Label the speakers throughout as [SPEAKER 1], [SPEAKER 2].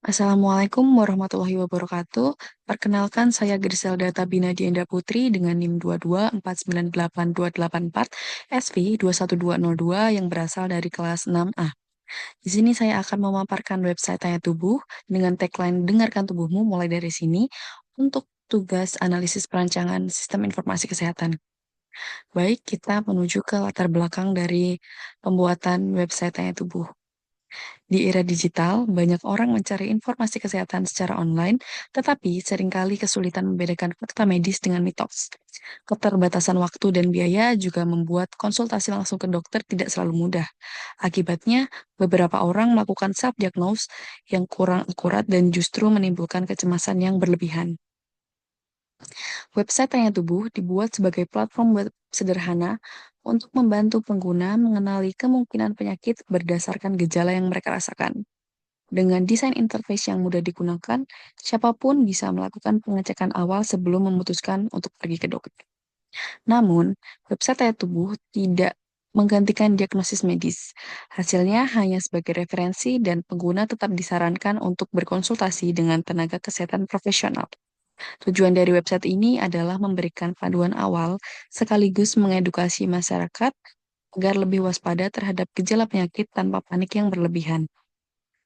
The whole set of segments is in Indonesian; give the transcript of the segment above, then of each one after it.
[SPEAKER 1] Assalamualaikum warahmatullahi wabarakatuh. Perkenalkan, saya Griselda Tabina Diendra Putri dengan NIM 224988284 SV 21202 yang berasal dari kelas 6A. Di sini saya akan memaparkan website Tanya Tubuh dengan tagline Dengarkan Tubuhmu mulai dari sini untuk tugas analisis perancangan sistem informasi kesehatan. Baik, kita menuju ke latar belakang dari pembuatan website Tanya Tubuh. Di era digital, banyak orang mencari informasi kesehatan secara online, tetapi seringkali kesulitan membedakan fakta medis dengan mitos. Keterbatasan waktu dan biaya juga membuat konsultasi langsung ke dokter tidak selalu mudah. Akibatnya, beberapa orang melakukan self-diagnose yang kurang akurat dan justru menimbulkan kecemasan yang berlebihan. Website Tanya Tubuh dibuat sebagai platform web sederhana untuk membantu pengguna mengenali kemungkinan penyakit berdasarkan gejala yang mereka rasakan. Dengan desain interface yang mudah digunakan, siapapun bisa melakukan pengecekan awal sebelum memutuskan untuk pergi ke dokter. Namun, website Tanya Tubuh tidak menggantikan diagnosis medis. Hasilnya hanya sebagai referensi dan pengguna tetap disarankan untuk berkonsultasi dengan tenaga kesehatan profesional. Tujuan dari website ini adalah memberikan panduan awal sekaligus mengedukasi masyarakat agar lebih waspada terhadap gejala penyakit tanpa panik yang berlebihan.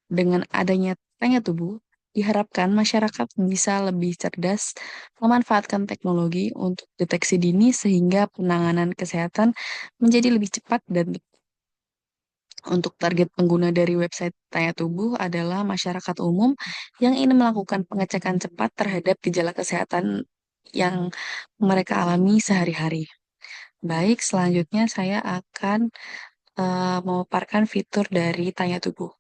[SPEAKER 1] Dengan adanya Tanya Tubuh, diharapkan masyarakat bisa lebih cerdas memanfaatkan teknologi untuk deteksi dini sehingga penanganan kesehatan menjadi lebih cepat dan untuk target pengguna dari website Tanya Tubuh adalah masyarakat umum yang ingin melakukan pengecekan cepat terhadap gejala kesehatan yang mereka alami sehari-hari. Baik, selanjutnya saya akan memaparkan fitur dari Tanya Tubuh.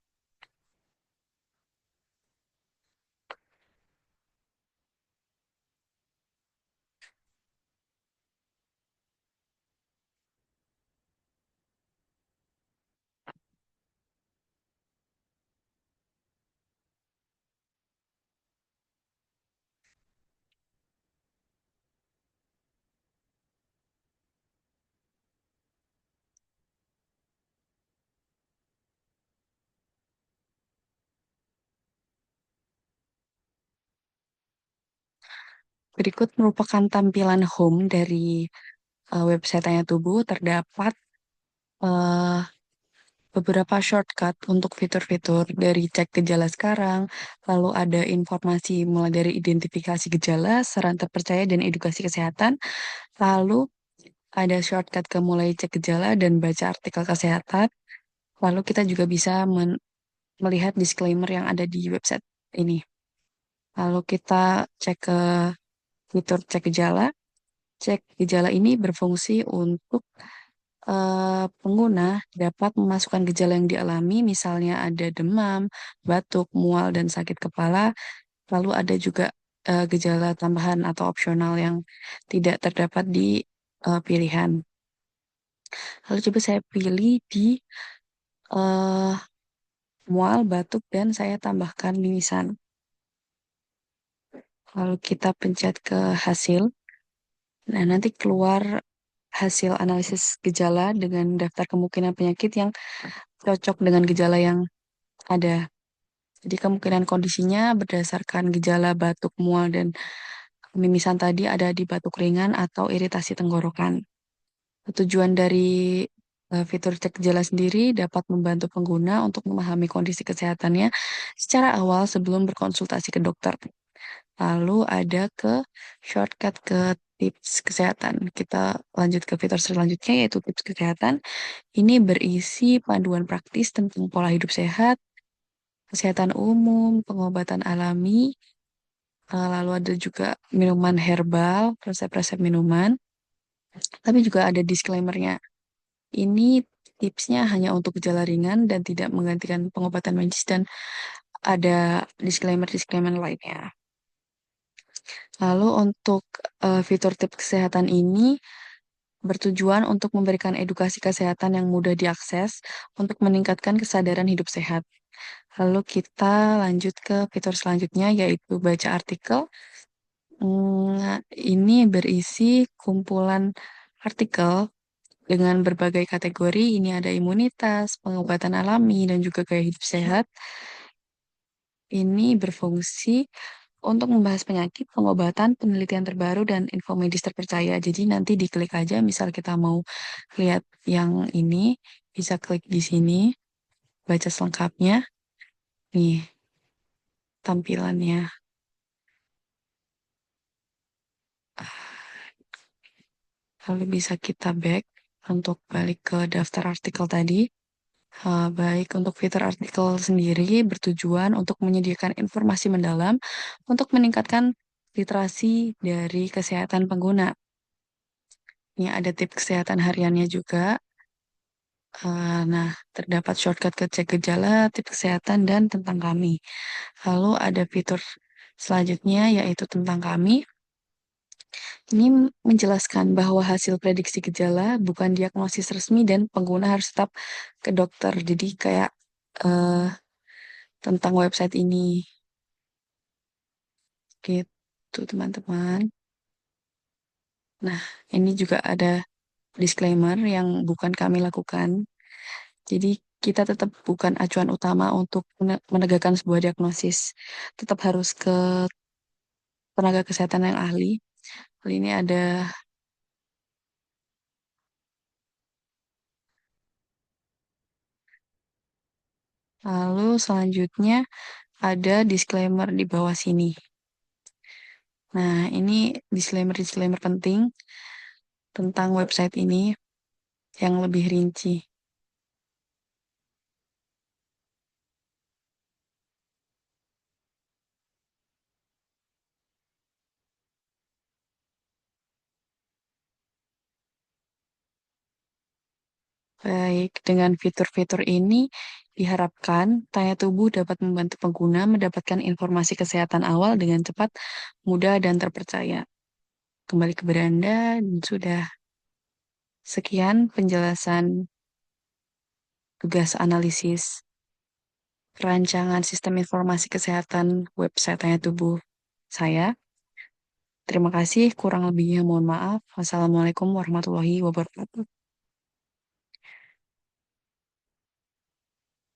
[SPEAKER 1] Berikut merupakan tampilan home dari website Tanya Tubuh. Terdapat eh, beberapa shortcut untuk fitur-fitur dari cek gejala sekarang, lalu ada informasi mulai dari identifikasi gejala, saran terpercaya, dan edukasi kesehatan, lalu ada shortcut ke mulai cek gejala dan baca artikel kesehatan, lalu kita juga bisa melihat disclaimer yang ada di website ini. Lalu kita cek ke fitur cek gejala. Cek gejala ini berfungsi untuk pengguna dapat memasukkan gejala yang dialami, misalnya ada demam, batuk, mual, dan sakit kepala. Lalu ada juga gejala tambahan atau opsional yang tidak terdapat di pilihan. Lalu coba saya pilih di eh, mual, batuk, dan saya tambahkan mimisan. Lalu kita pencet ke hasil. Nah, nanti keluar hasil analisis gejala dengan daftar kemungkinan penyakit yang cocok dengan gejala yang ada. Jadi kemungkinan kondisinya berdasarkan gejala batuk, mual, dan mimisan tadi ada di batuk ringan atau iritasi tenggorokan. Tujuan dari fitur cek gejala sendiri dapat membantu pengguna untuk memahami kondisi kesehatannya secara awal sebelum berkonsultasi ke dokter. Lalu ada ke shortcut ke tips kesehatan. Kita lanjut ke fitur selanjutnya yaitu tips kesehatan. Ini berisi panduan praktis tentang pola hidup sehat, kesehatan umum, pengobatan alami, lalu ada juga minuman herbal, resep-resep minuman, tapi juga ada disclaimer-nya. Ini tipsnya hanya untuk gejala ringan dan tidak menggantikan pengobatan medis dan ada disclaimer-disclaimer lainnya. Lalu untuk fitur tips kesehatan ini bertujuan untuk memberikan edukasi kesehatan yang mudah diakses untuk meningkatkan kesadaran hidup sehat. Lalu kita lanjut ke fitur selanjutnya yaitu baca artikel. Ini berisi kumpulan artikel dengan berbagai kategori. Ini ada imunitas, pengobatan alami, dan juga gaya hidup sehat. ini berfungsi untuk membahas penyakit, pengobatan, penelitian terbaru, dan info medis terpercaya. Jadi nanti diklik aja, misal kita mau lihat yang ini, bisa klik di sini, baca selengkapnya. Nih, tampilannya. Lalu bisa kita back untuk balik ke daftar artikel tadi. Baik, untuk fitur artikel sendiri bertujuan untuk menyediakan informasi mendalam untuk meningkatkan literasi dari kesehatan pengguna. Ini ada tips kesehatan hariannya juga. Nah, terdapat shortcut ke cek gejala, tips kesehatan, dan tentang kami. Lalu ada fitur selanjutnya yaitu tentang kami. Ini menjelaskan bahwa hasil prediksi gejala bukan diagnosis resmi dan pengguna harus tetap ke dokter. Jadi kayak eh, tentang website ini gitu teman-teman. Nah, ini juga ada disclaimer yang bukan kami lakukan. Jadi kita tetap bukan acuan utama untuk menegakkan sebuah diagnosis. Tetap harus ke tenaga kesehatan yang ahli. Lalu ini ada lalu selanjutnya ada disclaimer di bawah sini. Nah, ini disclaimer-disclaimer penting tentang website ini yang lebih rinci. Baik, dengan fitur-fitur ini diharapkan Tanya Tubuh dapat membantu pengguna mendapatkan informasi kesehatan awal dengan cepat, mudah, dan terpercaya. Kembali ke beranda, dan sudah sekian penjelasan tugas analisis rancangan sistem informasi kesehatan website Tanya Tubuh saya. Terima kasih, kurang lebihnya mohon maaf. Wassalamualaikum warahmatullahi wabarakatuh.